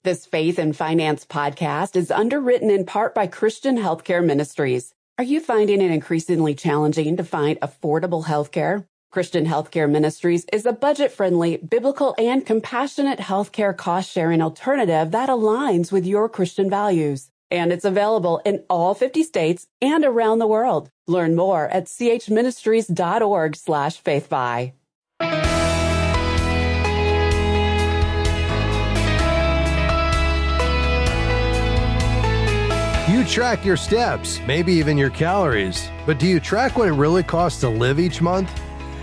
This Faith and Finance podcast is underwritten in part by Christian Healthcare Ministries. Are you finding it increasingly challenging to find affordable healthcare? Christian Healthcare Ministries is a budget-friendly, biblical, and compassionate healthcare cost-sharing alternative that aligns with your Christian values. And it's available in all 50 states and around the world. Learn more at chministries.org/faithfi. You track your steps, maybe even your calories, but do you track what it really costs to live each month?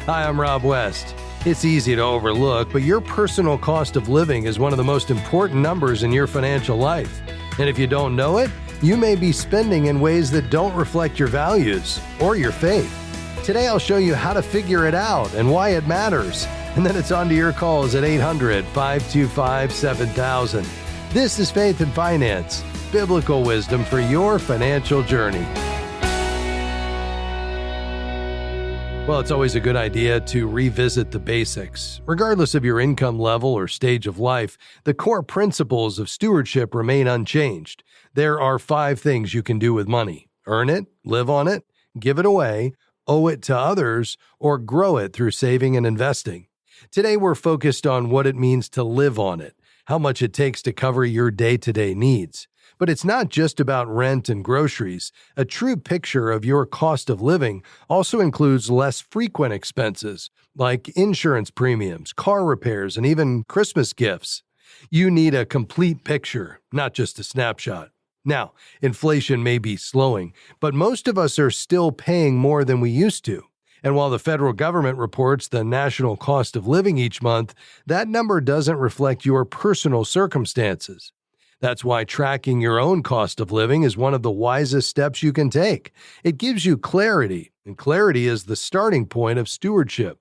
Hi, I'm Rob West. It's easy to overlook, but your personal cost of living is one of the most important numbers in your financial life. And if you don't know it, you may be spending in ways that don't reflect your values or your faith. Today, I'll show you how to figure it out and why it matters. And then it's on to your calls at 800-525-7000. This is Faith and Finance, biblical wisdom for your financial journey. Well, it's always a good idea to revisit the basics. Regardless of your income level or stage of life, the core principles of stewardship remain unchanged. There are 5 things you can do with money: earn it, live on it, give it away, owe it to others, or grow it through saving and investing. Today, we're focused on what it means to live on it, how much it takes to cover your day-to-day needs. But it's not just about rent and groceries. A true picture of your cost of living also includes less frequent expenses, like insurance premiums, car repairs, and even Christmas gifts. You need a complete picture, not just a snapshot. Now, inflation may be slowing, but most of us are still paying more than we used to. And while the federal government reports the national cost of living each month, that number doesn't reflect your personal circumstances. That's why tracking your own cost of living is one of the wisest steps you can take. It gives you clarity, and clarity is the starting point of stewardship.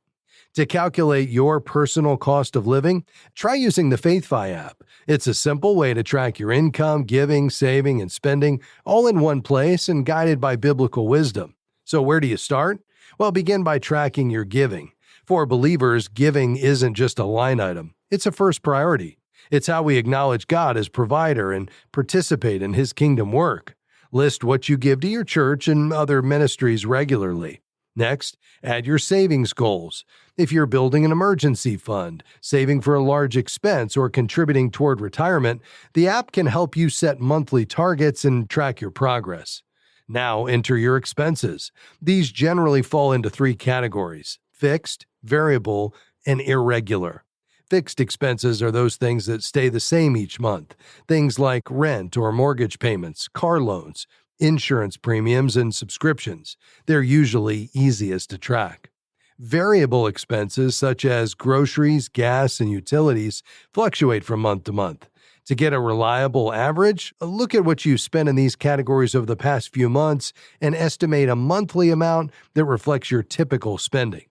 To calculate your personal cost of living, try using the FaithFi app. It's a simple way to track your income, giving, saving, and spending all in one place and guided by biblical wisdom. So where do you start? Well, begin by tracking your giving. For believers, giving isn't just a line item. It's a first priority. It's how we acknowledge God as provider and participate in His kingdom work. List what you give to your church and other ministries regularly. Next, add your savings goals. If you're building an emergency fund, saving for a large expense, or contributing toward retirement, the app can help you set monthly targets and track your progress. Now, enter your expenses. These generally fall into 3 categories: fixed, variable, and irregular. Fixed expenses are those things that stay the same each month. Things like rent or mortgage payments, car loans, insurance premiums, and subscriptions. They're usually easiest to track. Variable expenses such as groceries, gas, and utilities fluctuate from month to month. To get a reliable average, look at what you spent in these categories over the past few months and estimate a monthly amount that reflects your typical spending.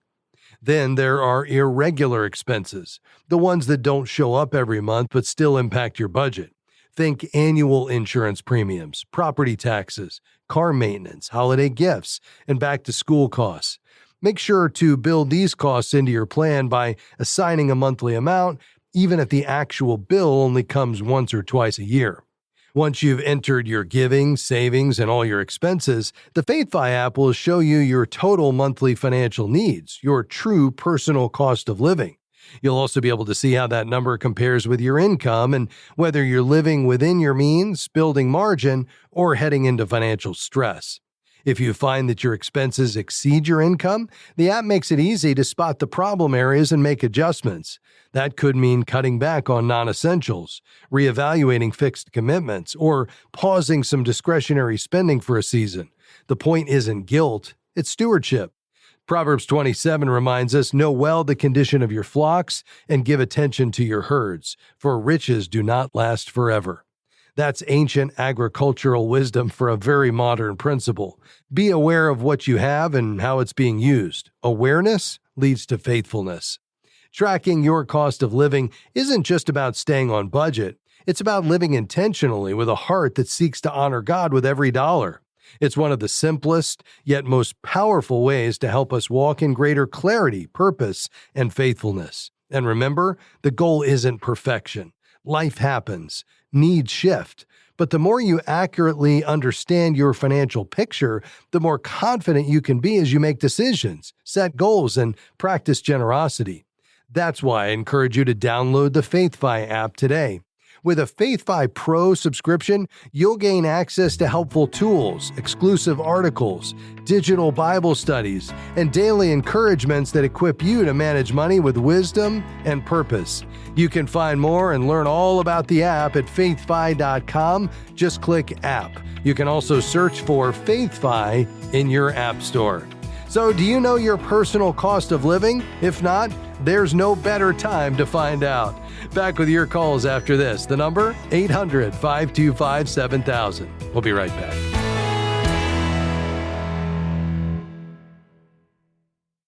Then there are irregular expenses, the ones that don't show up every month but still impact your budget. Think annual insurance premiums, property taxes, car maintenance, holiday gifts, and back-to-school costs. Make sure to build these costs into your plan by assigning a monthly amount, even if the actual bill only comes once or twice a year. Once you've entered your giving, savings, and all your expenses, the FaithFi app will show you your total monthly financial needs, your true personal cost of living. You'll also be able to see how that number compares with your income and whether you're living within your means, building margin, or heading into financial stress. If you find that your expenses exceed your income, the app makes it easy to spot the problem areas and make adjustments. That could mean cutting back on non-essentials, reevaluating fixed commitments, or pausing some discretionary spending for a season. The point isn't guilt, it's stewardship. Proverbs 27 reminds us, "Know well the condition of your flocks and give attention to your herds, for riches do not last forever." That's ancient agricultural wisdom for a very modern principle. Be aware of what you have and how it's being used. Awareness leads to faithfulness. Tracking your cost of living isn't just about staying on budget. It's about living intentionally with a heart that seeks to honor God with every dollar. It's one of the simplest, yet most powerful ways to help us walk in greater clarity, purpose, and faithfulness. And remember, the goal isn't perfection. Life happens, needs shift. But the more you accurately understand your financial picture, the more confident you can be as you make decisions, set goals, and practice generosity. That's why I encourage you to download the FaithFi app today. With a FaithFi Pro subscription, you'll gain access to helpful tools, exclusive articles, digital Bible studies, and daily encouragements that equip you to manage money with wisdom and purpose. You can find more and learn all about the app at faithfi.com. Just click app. You can also search for FaithFi in your app store. So, do you know your personal cost of living? If not, there's no better time to find out. Back with your calls after this. The number, 800-525-7000. We'll be right back.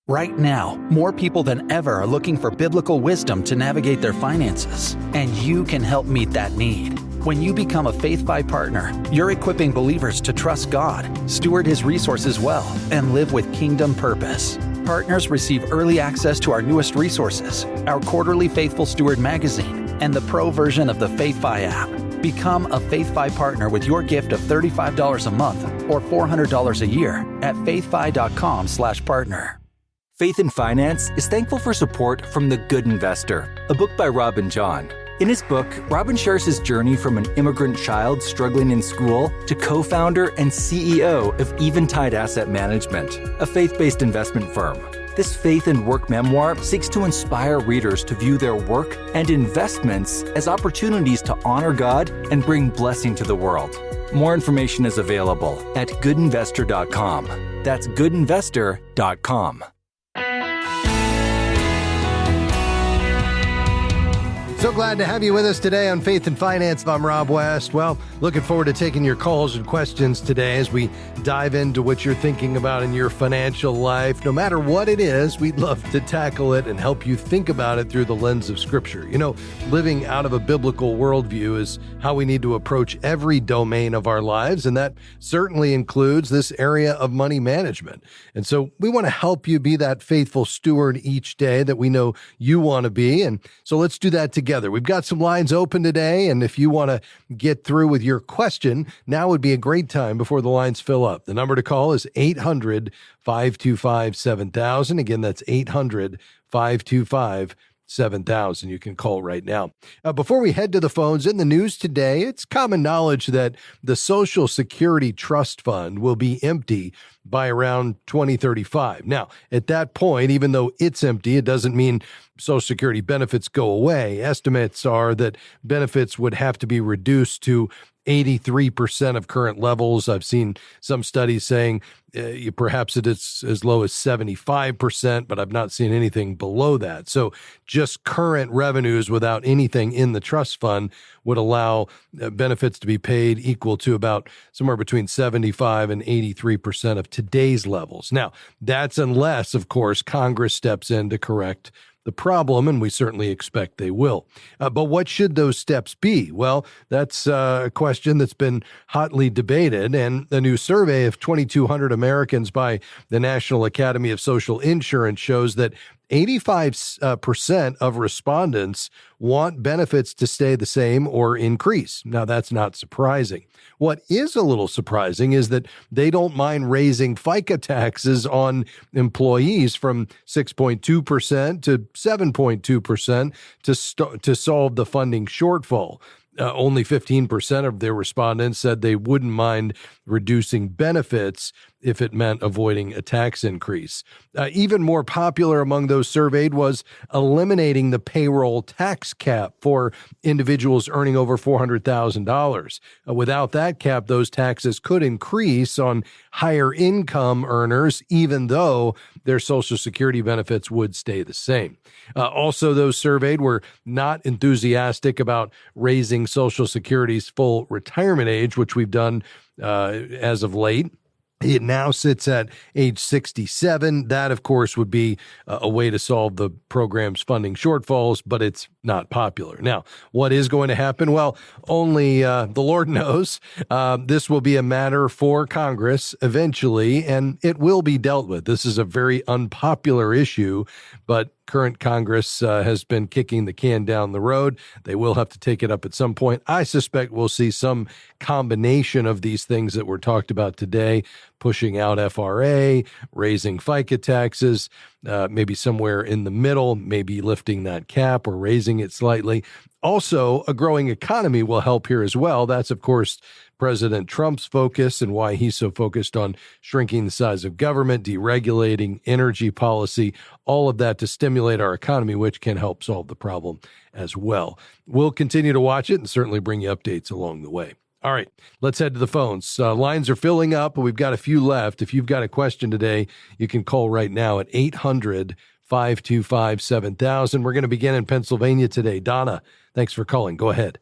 Right now, more people than ever are looking for biblical wisdom to navigate their finances, and you can help meet that need. When you become a FaithFi partner, you're equipping believers to trust God, steward His resources well, and live with kingdom purpose. Partners receive early access to our newest resources, our quarterly Faithful Steward magazine, and the pro version of the FaithFi app. Become a FaithFi partner with your gift of $35 a month or $400 a year at faithfi.com/partner. Faith in Finance is thankful for support from The Good Investor, a book by Robin John. In his book, Robin shares his journey from an immigrant child struggling in school to co-founder and CEO of Eventide Asset Management, a faith-based investment firm. This faith and work memoir seeks to inspire readers to view their work and investments as opportunities to honor God and bring blessing to the world. More information is available at goodinvestor.com. That's goodinvestor.com. So glad to have you with us today on Faith and Finance. I'm Rob West. Well, looking forward to taking your calls and questions today as we dive into what you're thinking about in your financial life. No matter what it is, we'd love to tackle it and help you think about it through the lens of Scripture. You know, living out of a biblical worldview is how we need to approach every domain of our lives, and that certainly includes this area of money management. And so we want to help you be that faithful steward each day that we know you want to be. And so let's do that together. We've got some lines open today, and if you want to get through with your question, now would be a great time before the lines fill up. The number to call is 800-525-7000. Again, that's 800-525-7000. You can call right now. Before we head to the phones, in the news today, it's common knowledge that the Social Security Trust Fund will be empty by around 2035. Now, at that point, even though it's empty, it doesn't mean Social Security benefits go away. Estimates are that benefits would have to be reduced to 83% of current levels. I've seen some studies saying perhaps it's as low as 75%, but I've not seen anything below that. So just current revenues without anything in the trust fund would allow benefits to be paid equal to about somewhere between 75 and 83% of today's levels. Now, that's unless, of course, Congress steps in to correct the problem, and we certainly expect they will. But what should those steps be? Well, that's a question that's been hotly debated, and a new survey of 2,200 Americans by the National Academy of Social Insurance shows that 85% of respondents want benefits to stay the same or increase. Now, that's not surprising. What is a little surprising is that they don't mind raising FICA taxes on employees from 6.2% to 7.2% to solve the funding shortfall. Only 15% of their respondents said they wouldn't mind reducing benefits if it meant avoiding a tax increase. Even more popular among those surveyed was eliminating the payroll tax cap for individuals earning over $400,000. Without that cap, those taxes could increase on higher income earners, even though their Social Security benefits would stay the same. Also, those surveyed were not enthusiastic about raising Social Security's full retirement age, which we've done as of late. It now sits at age 67. That, of course, would be a way to solve the program's funding shortfalls, but it's not popular. Now, what is going to happen? Well, only the Lord knows. This will be a matter for Congress eventually, and it will be dealt with. This is a very unpopular issue, but current Congress has been kicking the can down the road. They will have to take it up at some point. I suspect we'll see some combination of these things that were talked about today, pushing out FRA, raising FICA taxes, maybe somewhere in the middle, maybe lifting that cap or raising it slightly. Also, a growing economy will help here as well. That's, of course, President Trump's focus and why he's so focused on shrinking the size of government, deregulating energy policy, all of that to stimulate our economy, which can help solve the problem as well. We'll continue to watch it and certainly bring you updates along the way. All right, let's head to the phones. Lines are filling up, but we've got a few left. If you've got a question today, you can call right now at 800-525-7000. We're going to begin in Pennsylvania today. Donna, thanks for calling. Go ahead.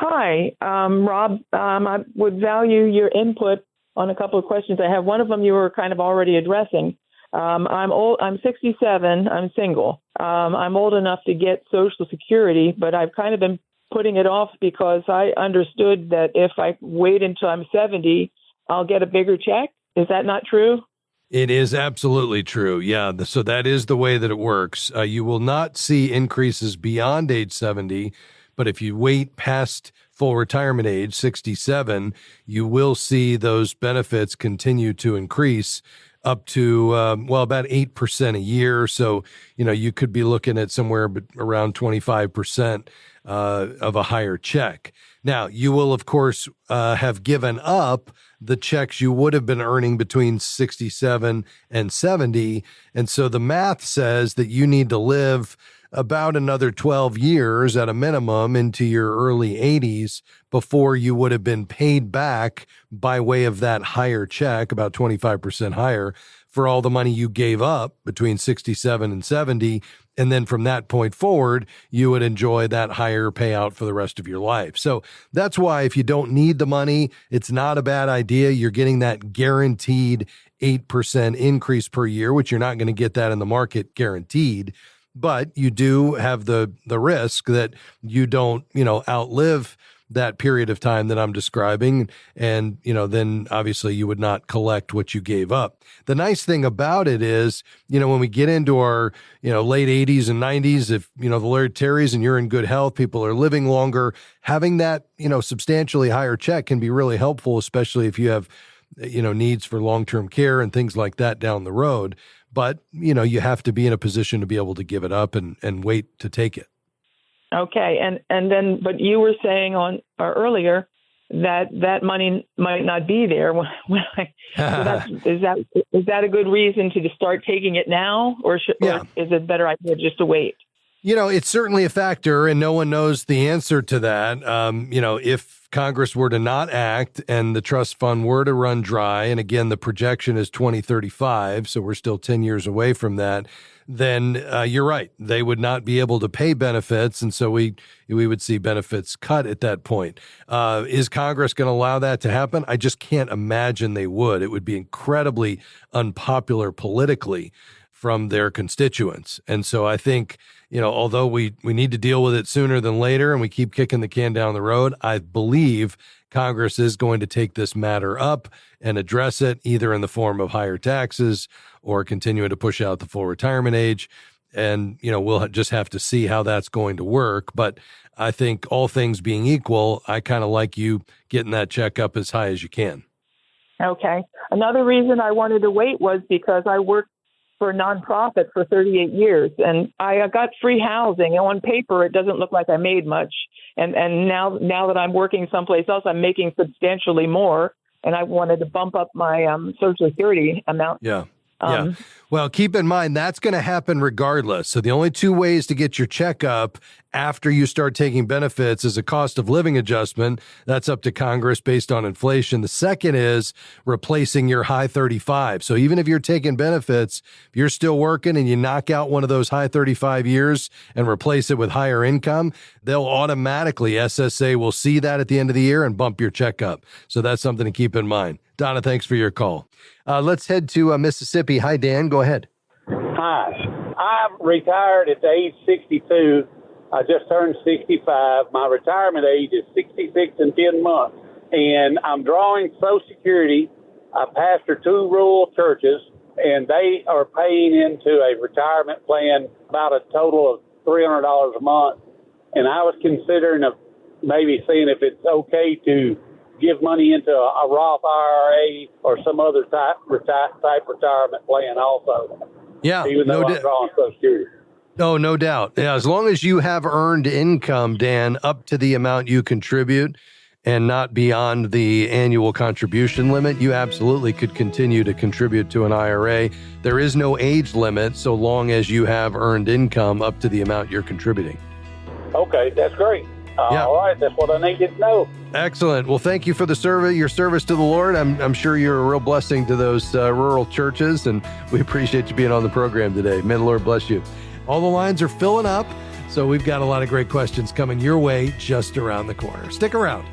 Hi, Rob. I would value your input on a couple of questions I have. One of them you were kind of already addressing. I'm old. I'm 67. I'm single. I'm old enough to get Social Security, but I've kind of been putting it off because I understood that if I wait until I'm 70, I'll get a bigger check. Is that not true? It is absolutely true. Yeah. So that is the way that it works. You will not see increases beyond age 70. But if you wait past full retirement age, 67, you will see those benefits continue to increase up to, about 8% a year. So, you could be looking at somewhere around 25% of a higher check. Now, you will, of course, have given up the checks you would have been earning between 67 and 70. And so the math says that you need to live about another 12 years at a minimum into your early 80s before you would have been paid back by way of that higher check, about 25% higher, for all the money you gave up between 67 and 70. And then from that point forward, you would enjoy that higher payout for the rest of your life. So that's why if you don't need the money, it's not a bad idea. You're getting that guaranteed 8% increase per year, which you're not going to get that in the market guaranteed. But you do have the risk that you don't, outlive that period of time that I'm describing. And, then obviously you would not collect what you gave up. The nice thing about it is, when we get into our, late 80s and 90s, if, the Lord tarries and you're in good health, people are living longer, having that, substantially higher check can be really helpful, especially if you have, needs for long-term care and things like that down the road. But, you have to be in a position to be able to give it up and wait to take it. Okay. And then, but you were saying earlier that money might not be there. Is that a good reason to start taking it now? Or is it a better idea just to wait? It's certainly a factor, and no one knows the answer to that. If Congress were to not act and the trust fund were to run dry, and again, the projection is 2035, so we're still 10 years away from that, then you're right. They would not be able to pay benefits, and so we would see benefits cut at that point. Is Congress going to allow that to happen? I just can't imagine they would. It would be incredibly unpopular politically from their constituents. And so I think, although we need to deal with it sooner than later and we keep kicking the can down the road, I believe Congress is going to take this matter up and address it either in the form of higher taxes or continuing to push out the full retirement age. And, we'll just have to see how that's going to work. But I think all things being equal, I kind of like you getting that check up as high as you can. Okay. Another reason I wanted to wait was because I worked for a nonprofit for 38 years, and I got free housing. And on paper, it doesn't look like I made much. And now that I'm working someplace else, I'm making substantially more. And I wanted to bump up my Social Security amount. Yeah. Well, keep in mind, that's going to happen regardless. So the only two ways to get your check up after you start taking benefits is a cost of living adjustment. That's up to Congress based on inflation. The second is replacing your high 35. So even if you're taking benefits, if you're still working and you knock out one of those high 35 years and replace it with higher income, they'll automatically, SSA will see that at the end of the year and bump your check up. So that's something to keep in mind. Donna, thanks for your call. Let's head to Mississippi. Hi, Dan. Go ahead. Hi. I'm retired at the age 62. I just turned 65. My retirement age is 66 and 10 months. And I'm drawing Social Security. I pastor 2 rural churches. and they are paying into a retirement plan about a total of $300 a month. And I was considering maybe seeing if it's okay to give money into a Roth IRA or some other type retirement plan also. Yeah, even though I'm drawing Social Security. Oh, no doubt. Yeah, as long as you have earned income, Dan, up to the amount you contribute and not beyond the annual contribution limit, you absolutely could continue to contribute to an IRA. There is no age limit so long as you have earned income up to the amount you're contributing. Okay, that's great. Yeah. All right, that's what I needed to know. Excellent. Well, thank you for your service to the Lord. I'm sure you're a real blessing to those rural churches, and we appreciate you being on the program today. May the Lord bless you. All the lines are filling up, so we've got a lot of great questions coming your way just around the corner. Stick around.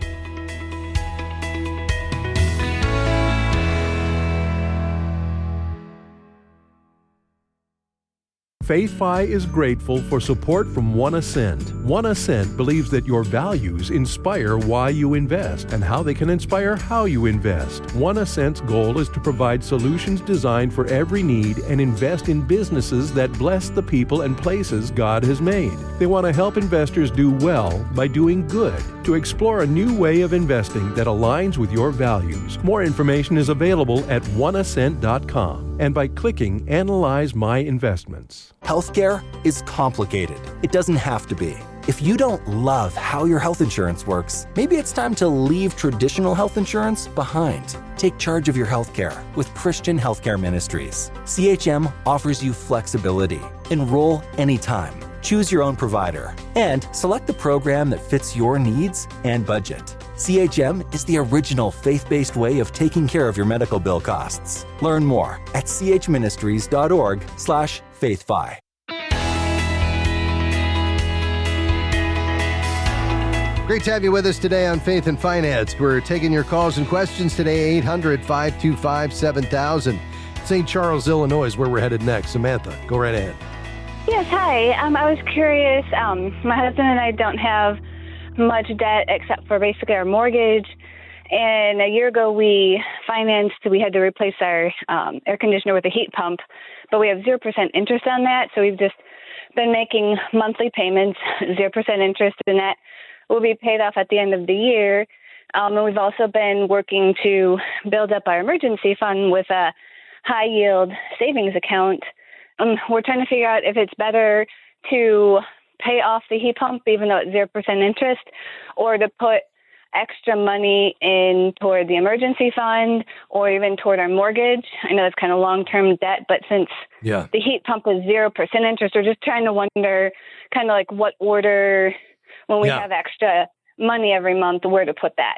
FaithFi is grateful for support from One Ascent. One Ascent believes that your values inspire why you invest and how they can inspire how you invest. One Ascent's goal is to provide solutions designed for every need and invest in businesses that bless the people and places God has made. They want to help investors do well by doing good, to explore a new way of investing that aligns with your values. More information is available at oneascent.com and by clicking Analyze My Investments. Healthcare is complicated. It doesn't have to be. If you don't love how your health insurance works, maybe it's time to leave traditional health insurance behind. Take charge of your healthcare with Christian Healthcare Ministries. CHM offers you flexibility. Enroll anytime. Choose your own provider and select the program that fits your needs and budget. CHM is the original faith-based way of taking care of your medical bill costs. Learn more at chministries.org/faithfi. Great to have you with us today on Faith and Finance. We're taking your calls and questions today, 800-525-7000. St. Charles, Illinois is where we're headed next. Samantha, go right ahead. Yes, hi. I was curious. My husband and I don't have much debt except for basically our mortgage. And a year ago, we had to replace our air conditioner with a heat pump, but we have 0% interest on that. So we've just been making monthly payments, 0% interest, and that will be paid off at the end of the year. And we've also been working to build up our emergency fund with a high yield savings account. We're trying to figure out if it's better to pay off the heat pump, even though it's 0% interest, or to put extra money in toward the emergency fund or even toward our mortgage. I know it's kind of long-term debt, but since the heat pump is 0% interest, we're just trying to wonder kind of like what order, when we have extra money every month, where to put that.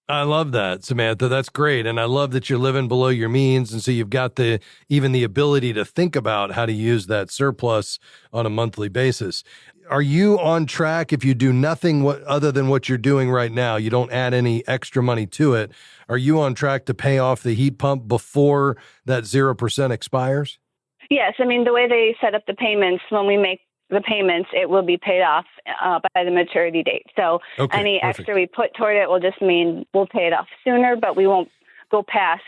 I love that, Samantha. That's great. And I love that you're living below your means. And so you've got even the ability to think about how to use that surplus on a monthly basis. Are you on track if you do nothing other than what you're doing right now? You don't add any extra money to it. Are you on track to pay off the heat pump before that 0% expires? Yes. I mean, the way they set up the payments, when we make the payments, it will be paid off by the maturity date. So any extra we put toward it will just mean we'll pay it off sooner, but we won't go past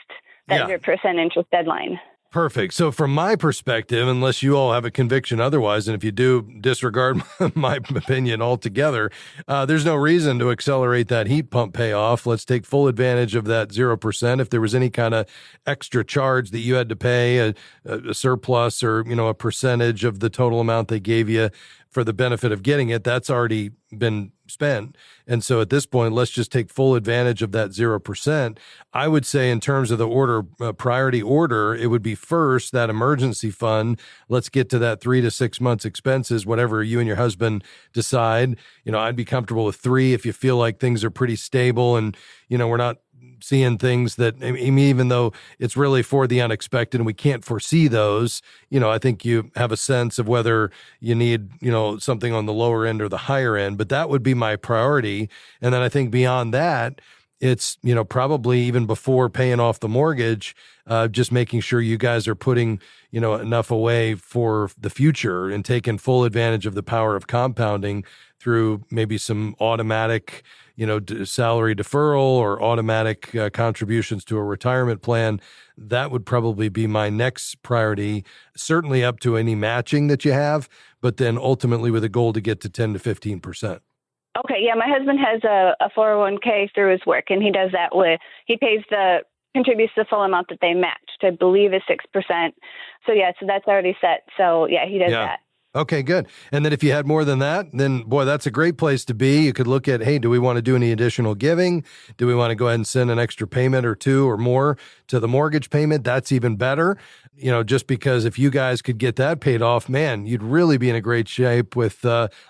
that 0% interest deadline. Perfect. So from my perspective, unless you all have a conviction otherwise, and if you do, disregard my opinion altogether, there's no reason to accelerate that heat pump payoff. Let's take full advantage of that 0%. If there was any kind of extra charge that you had to pay, a surplus or, a percentage of the total amount they gave you for the benefit of getting it, that's already been spent. And so at this point, let's just take full advantage of that 0%. I would say in terms of the priority order, it would be first that emergency fund. Let's get to that 3 to 6 months expenses, whatever you and your husband decide. I'd be comfortable with 3 if you feel like things are pretty stable and, we're not seeing things that, even though it's really for the unexpected and we can't foresee those, I think you have a sense of whether you need, something on the lower end or the higher end, but that would be my priority. And then I think beyond that, it's, probably even before paying off the mortgage, just making sure you guys are putting, enough away for the future and taking full advantage of the power of compounding through maybe some automatic, salary deferral or automatic contributions to a retirement plan, that would probably be my next priority, certainly up to any matching that you have, but then ultimately with a goal to get to 10 to 15%. Okay, yeah, my husband has a 401k through his work, and he does that contributes the full amount that they matched. I believe is 6%. So that's already set. So yeah, he does that. Okay, good. And then if you had more than that, then boy, that's a great place to be. You could look at, hey, do we want to do any additional giving? Do we want to go ahead and send an extra payment or two or more to the mortgage payment? That's even better. Just because if you guys could get that paid off, man, you'd really be in a great shape with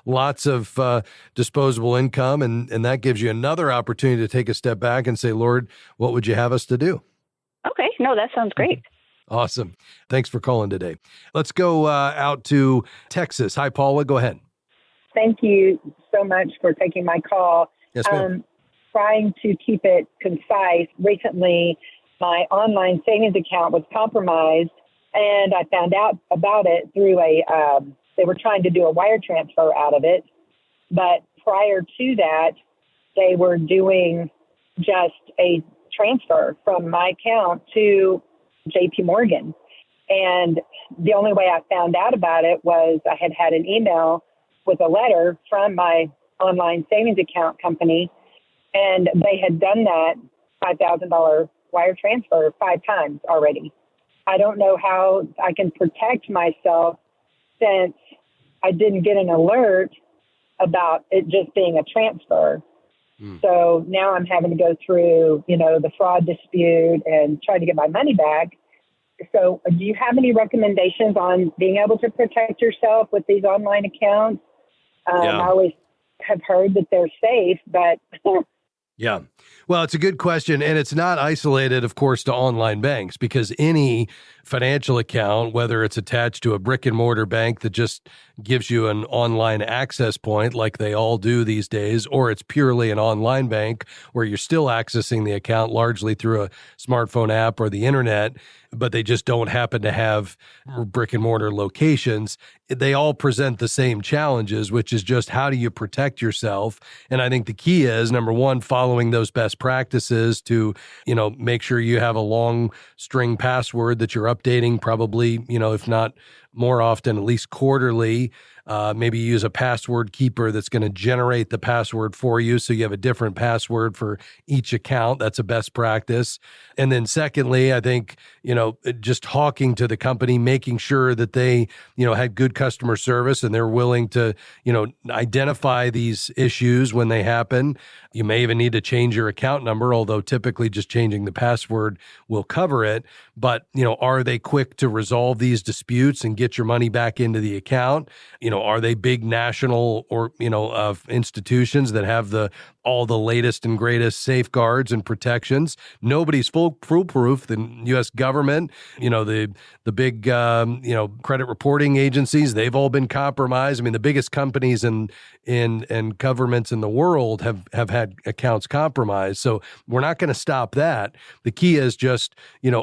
lots of disposable income. And that gives you another opportunity to take a step back and say, Lord, what would you have us to do? Okay. No, that sounds great. Awesome. Thanks for calling today. Let's go out to Texas. Hi, Paula. Go ahead. Thank you so much for taking my call. Yes, ma'am. Trying to keep it concise. Recently, my online savings account was compromised, and I found out about it through they were trying to do a wire transfer out of it. But prior to that, they were doing just a transfer from my account to JP Morgan. And the only way I found out about it was I had an email with a letter from my online savings account company, and they had done that $5,000 wire transfer 5 times already. I don't know how I can protect myself since I didn't get an alert about it just being a transfer. So now I'm having to go through, the fraud dispute and try to get my money back. So do you have any recommendations on being able to protect yourself with these online accounts? I always have heard that they're safe, but... Yeah. Well, it's a good question. And it's not isolated, of course, to online banks, because any financial account, whether it's attached to a brick and mortar bank that just gives you an online access point like they all do these days, or it's purely an online bank where you're still accessing the account largely through a smartphone app or the internet, but they just don't happen to have brick and mortar locations, they all present the same challenges, which is just how do you protect yourself? And I think the key is, number one, following those best practices to, make sure you have a long string password that you're updating probably, if not more often, at least quarterly. Maybe use a password keeper that's going to generate the password for you, so you have a different password for each account. That's a best practice. And then secondly, I think, just talking to the company, making sure that they, had good customer service and they're willing to, identify these issues when they happen. You may even need to change your account number, although typically just changing the password will cover it. But, are they quick to resolve these disputes and get your money back into the account? Are they big national or, of institutions that have all the latest and greatest safeguards and protections? Nobody's foolproof. The U.S. government, the big, credit reporting agencies, they've all been compromised. I mean, the biggest companies and governments in the world have had accounts compromised. So we're not going to stop that. The key is just,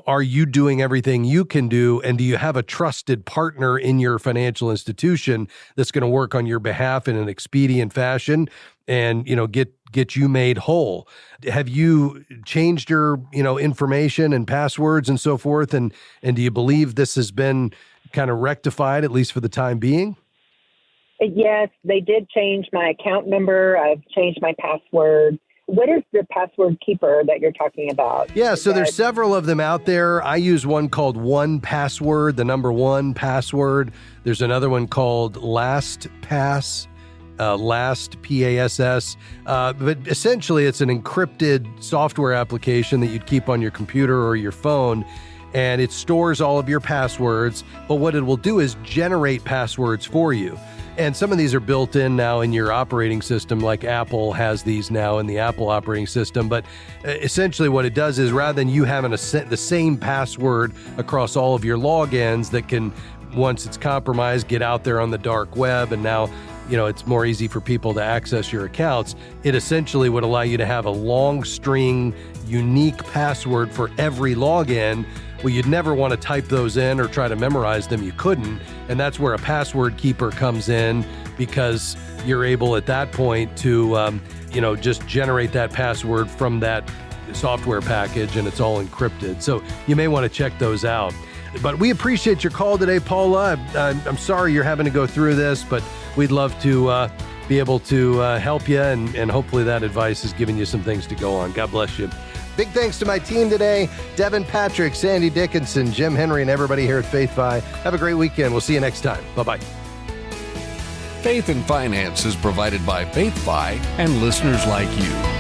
are you doing everything you can do? And do you have a trusted partner in your financial institution that's going to work on your behalf in an expedient fashion and, get you made whole? Have you changed your, information and passwords and so forth? And do you believe this has been kind of rectified, at least for the time being? Yes, they did change my account number. I've changed my password. What is the password keeper that you're talking about? Yeah, so there's several of them out there. I use one called 1Password, the number 1 password. There's another one called LastPass. Last, PASS. But essentially, it's an encrypted software application that you'd keep on your computer or your phone, and it stores all of your passwords. But what it will do is generate passwords for you. And some of these are built in now in your operating system, like Apple has these now in the Apple operating system. But essentially what it does is, rather than you having the same password across all of your logins that can, once it's compromised, get out there on the dark web, and now it's more easy for people to access your accounts, it essentially would allow you to have a long string, unique password for every login. Well, you'd never want to type those in or try to memorize them. You couldn't. And that's where a password keeper comes in. because you're able at that point to, just generate that password from that software package, and it's all encrypted. So you may want to check those out. But we appreciate your call today, Paula. I'm sorry you're having to go through this, but we'd love to be able to help you, and hopefully that advice has given you some things to go on. God bless you. Big thanks to my team today, Devin Patrick, Sandy Dickinson, Jim Henry, and everybody here at FaithFi. Have a great weekend. We'll see you next time. Bye-bye. Faith and Finance is provided by FaithFi and listeners like you.